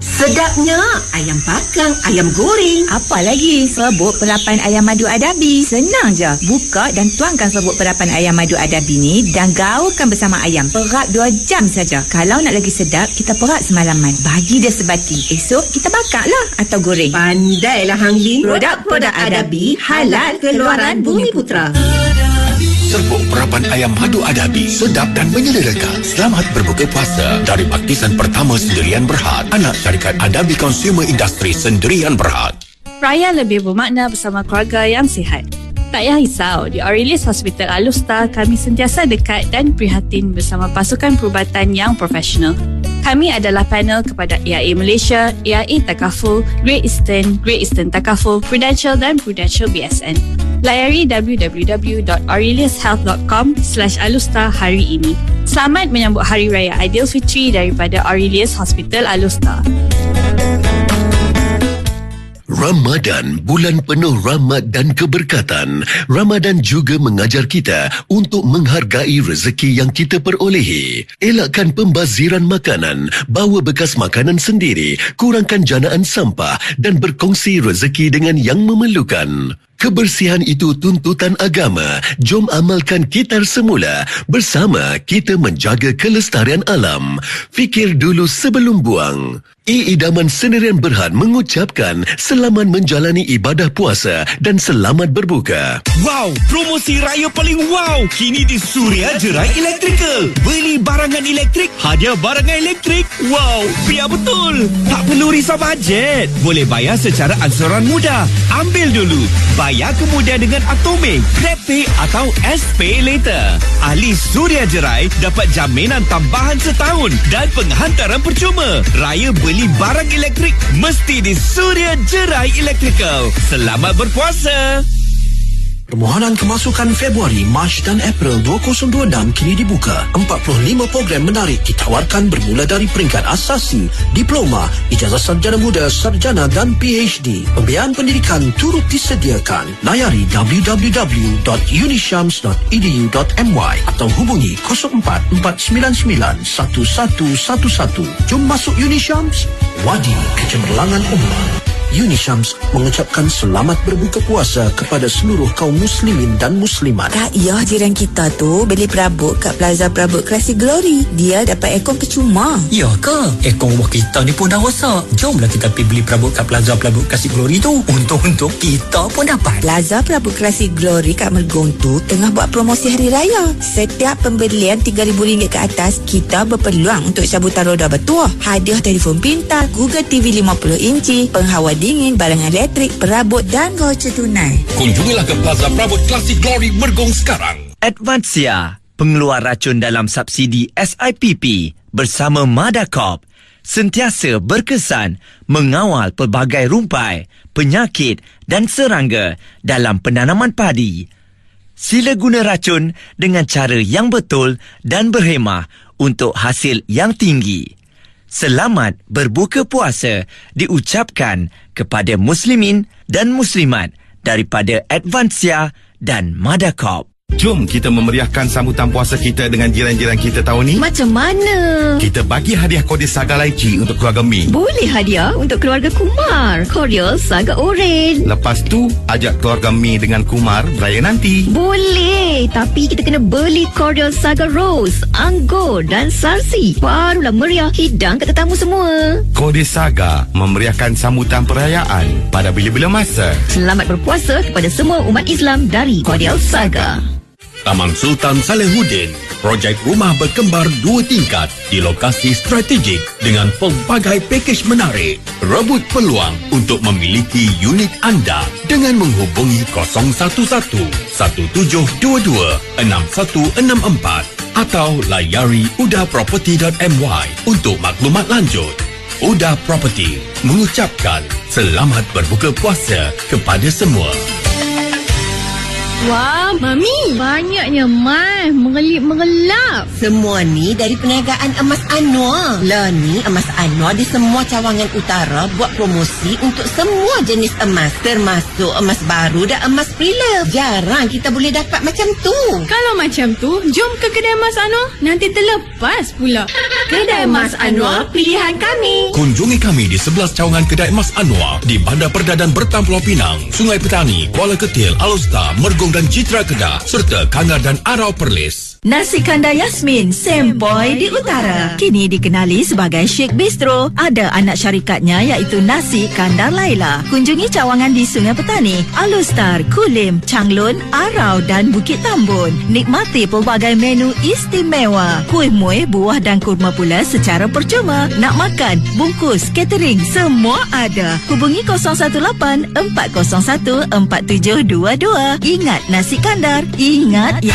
Sedapnya ayam bakar, ayam goreng. Apa lagi? Serbuk perapan ayam madu Adabi. Senang je. Buka dan tuangkan serbuk perapan ayam madu Adabi ni dan gaulkan bersama ayam. Perap 2 jam saja. Kalau nak lagi sedap, kita perap semalaman. Bagi dia sebati. Esok kita bakarlah atau goreng. Pandailah Hang Lin. Produk-produk Adabi halal keluaran Bumi Putra. Serbuk perapan ayam madu Adabi, sedap dan menyelerakan. Selamat berbuka puasa dari Paktisan Pertama Sendirian Berhad, anak syarikat Adabi Consumer Industry Sendirian Berhad. Raya lebih bermakna bersama keluarga yang sihat. Tak payah risau, di Aurelius Hospital Alustar kami sentiasa dekat dan prihatin bersama pasukan perubatan yang profesional. Kami adalah panel kepada AIA Malaysia, AIA Takaful, Great Eastern Takaful, Prudential dan Prudential BSN. Layari www.aureliushealth.com/Alustar hari ini. Selamat menyambut Hari Raya Aidilfitri daripada Aurelius Hospital Alustar. Ramadan, bulan penuh rahmat dan keberkatan. Ramadan juga mengajar kita untuk menghargai rezeki yang kita perolehi. Elakkan pembaziran makanan, bawa bekas makanan sendiri, kurangkan janaan sampah dan berkongsi rezeki dengan yang memerlukan. Kebersihan itu tuntutan agama. Jom amalkan kitar semula. Bersama kita menjaga kelestarian alam. Fikir dulu sebelum buang. Idaman Sendirian Berhad mengucapkan selamat menjalani ibadah puasa dan selamat berbuka. Wow, promosi raya paling wow kini di Suria Jerai Electrical. Beli barangan elektrik, hadiah barangan elektrik. Wow, biar betul. Tak perlu risau bajet. Boleh bayar secara ansuran mudah. Ambil dulu. Bayar kemudian dengan Atome, GrabPay atau SPay Later. Ahli Suria Jerai dapat jaminan tambahan setahun dan penghantaran percuma. Raya beli barang elektrik mesti di Suria Jerai Electrical. Selamat berpuasa. Permohonan kemasukan Februari, Mac dan April 2026 kini dibuka. 45 program menarik ditawarkan bermula dari peringkat asasi, diploma, ijazah sarjana muda, sarjana dan PhD. Pembiayaan pendidikan turut disediakan. Layari www.unishams.edu.my atau hubungi 04-499-1111. Jom masuk Unishams, wadi kecemerlangan umat. Unishams mengucapkan selamat berbuka puasa kepada seluruh kaum muslimin dan muslimat. Kak Iyah jiran kita tu beli perabot kat Plaza Perabot Classic Glory. Dia dapat aircon percuma. Ya ke? Aircon rumah kita ni pun dah rosak. Jomlah kita pergi beli perabot kat Plaza Perabot Classic Glory tu. Untung-untung kita pun dapat. Plaza Perabot Classic Glory kat Mergong tu tengah buat promosi Hari Raya. Setiap pembelian RM3,000 ke atas, kita berpeluang untuk cabutan roda bertuah. Hadiah telefon pintar, Google TV 50 inci, penghawa dingin, barangan elektrik, perabot dan voucher tunai. Kunjungilah ke Plaza Perabot Classic Glory Mergong sekarang. Advansia, pengeluar racun dalam subsidi SIPP bersama Madacop, sentiasa berkesan mengawal pelbagai rumpai, penyakit dan serangga dalam penanaman padi. Sila guna racun dengan cara yang betul dan berhemah untuk hasil yang tinggi. Selamat berbuka puasa diucapkan kepada muslimin dan muslimat daripada Advansia dan Madacop. Jom kita memeriahkan sambutan puasa kita dengan jiran-jiran kita tahun ni. Macam mana? Kita bagi hadiah Korea Saga Lychee untuk keluarga Mi. Boleh hadiah untuk keluarga Kumar, Korea Saga Oren. Lepas tu, ajak keluarga Mi dengan Kumar beraya nanti. Boleh, tapi kita kena beli Korea Saga Rose, Anggur dan Sarsi. Barulah meriah hidang ke tetamu semua. Korea Saga memeriahkan sambutan perayaan pada bila-bila masa. Selamat berpuasa kepada semua umat Islam dari Korea Saga. Taman Sultan Salehuddin, projek rumah berkembar 2 tingkat di lokasi strategik dengan pelbagai pakej menarik. Rebut peluang untuk memiliki unit anda dengan menghubungi 011-1722-6164 atau layari udaproperty.my untuk maklumat lanjut. Uda Property mengucapkan selamat berbuka puasa kepada semua. Wah, Mami, banyaknya emas mengelip-mengelap. Semua ni dari perniagaan Emas Anwar. Lah ni Emas Anwar di semua cawangan utara buat promosi untuk semua jenis emas, termasuk emas baru dan emas pre-love. Jarang kita boleh dapat macam tu. Kalau macam tu, jom ke kedai Emas Anwar. Nanti terlepas pula. Kedai Emas Anwar, pilihan kami. Kunjungi kami di 11 cawangan kedai Emas Anwar di Bandar Perdadan Bertam Pulau Pinang, Sungai Petani, Kuala Ketil, Alor, Mergong dan Citra Kedah, serta Kangar dan Arau Perlis. Nasi kandar Yasmin, sempoi di utara. Kini dikenali sebagai Sheikh Bistro. Ada anak syarikatnya iaitu Nasi Kandar Laila. Kunjungi cawangan di Sungai Petani, Alor, Kulim, Changlun, Arau dan Bukit Tambun. Nikmati pelbagai menu istimewa. Kuih muih, buah dan kurma pula secara percuma. Nak makan, bungkus, catering, semua ada. Hubungi 018 401 4722. Ingat Nasi Kandar, ingat ya.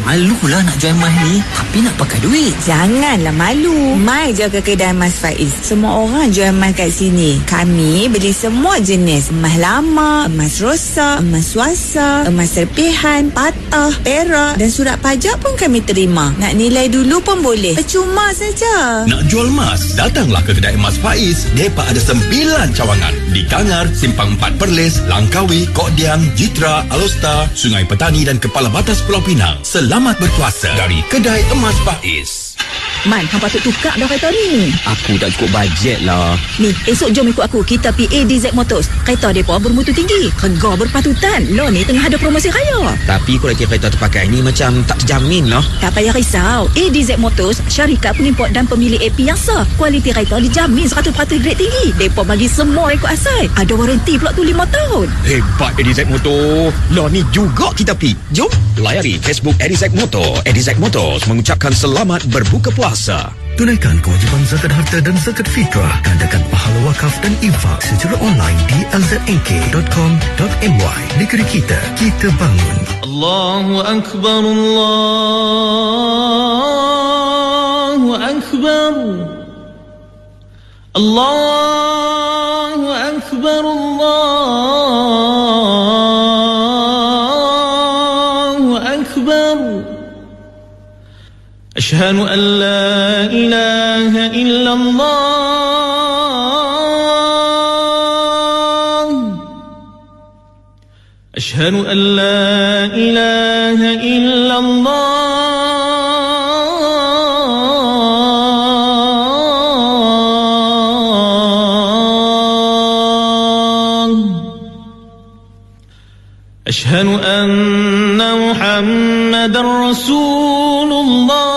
Malulah nak jual emas ni, tapi nak pakai duit. Janganlah malu. Mai je ke kedai Emas Faiz. Semua orang jual emas kat sini. Kami beli semua jenis. Emas lama, emas rosak, emas swasta, emas serpihan, patah, perak dan surat pajak pun kami terima. Nak nilai dulu pun boleh. Percuma saja. Nak jual emas? Datanglah ke kedai Emas Faiz. Depa ada 9 cawangan di Kangar, Simpang 4 Perlis, Langkawi, Kok Diang, Jitra, Alor, Sungai Petani dan Kepala Batas Pulau Pinang. Selamat berpuasa dari kedai Emas Faiz. Man, hang patut tukar dah kereta ni. Aku tak cukup bajet lah. Ni, esok jom ikut aku. Kita pergi ADZ Motors. Kereta mereka bermutu tinggi. Harga berpatutan. Lo ni tengah ada promosi raya. Tapi kualiti kereta terpakai ni macam tak terjamin lah. Tak payah risau. ADZ Motors, syarikat pengimport dan pemilik AP yang sah. Kualiti kereta dijamin 100% grade tinggi. Mereka bagi semua rekod asal. Ada waranti pula tu 5 tahun. Hebat ADZ Motor. Lah ni juga kita pergi. Jom layari Facebook ADZ Motor. ADZ Motors mengucapkan selamat berbuka puasa. Tunaikan kewajipan zakat harta dan zakat fitrah. Gandakan pahala wakaf dan infak secara online di lznk.com.my. Negeri kita, kita bangun. Allahu Akbar, Allahu Akbar, Allahu Akbar, Allahu Akbar. Ashhadu an la ilaha illallah. Ashhadu an la ilaha illallah. Ashhadu anna Muhammadar Rasulullah.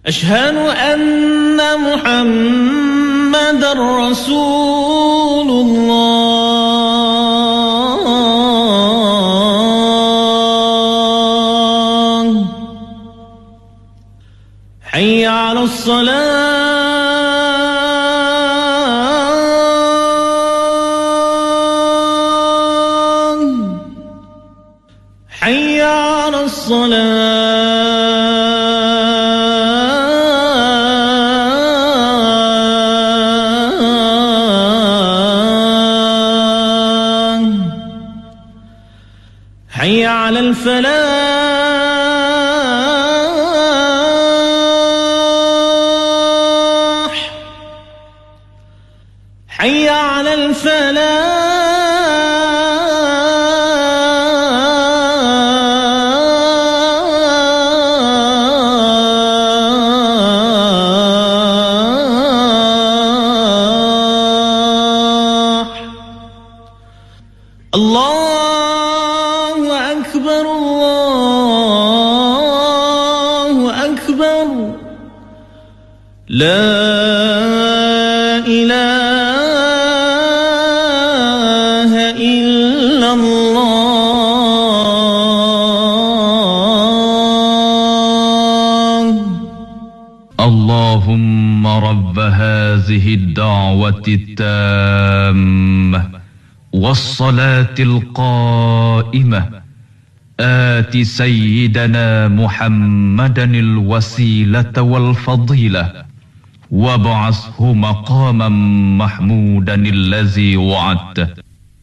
أشهد أن محمد رسول الله. حي على الصلاة، حي على الصلاة. حي على الفلاح، حي على الفلاح. الله أكبر، الله أكبر. لا إله اللهم رب هذه الدعوة التامة والصلاة القائمة آت سيدنا محمدا الوسيلة والفضيلة وابعثه مقاما محمودا الذي وعدته.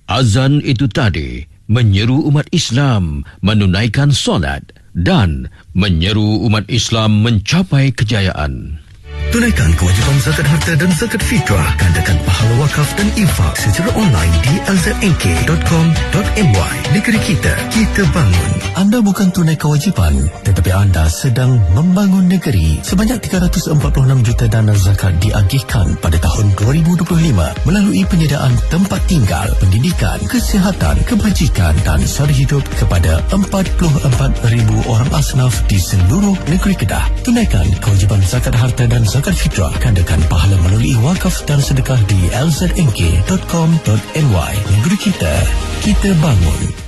Azan itu tadi menyeru umat Islam menunaikan solat dan menyeru umat Islam mencapai kejayaan. Tunaikan kewajipan zakat harta dan zakat fitrah. Gandakan pahala wakaf dan infak secara online di lznk.com.my. Negeri kita, kita bangun. Anda bukan tunai kewajipan, tetapi anda sedang membangun negeri. Sebanyak 346 juta dana zakat diagihkan pada tahun 2025 melalui penyediaan tempat tinggal, pendidikan, kesihatan, kebajikan dan sara hidup kepada 44,000 orang asnaf di seluruh negeri Kedah. Tunaikan kewajipan zakat harta dan zakat fitrah. Gandakan pahala melalui wakaf dan sedekah di lznk.com.my. Negeri kita, kita bangun.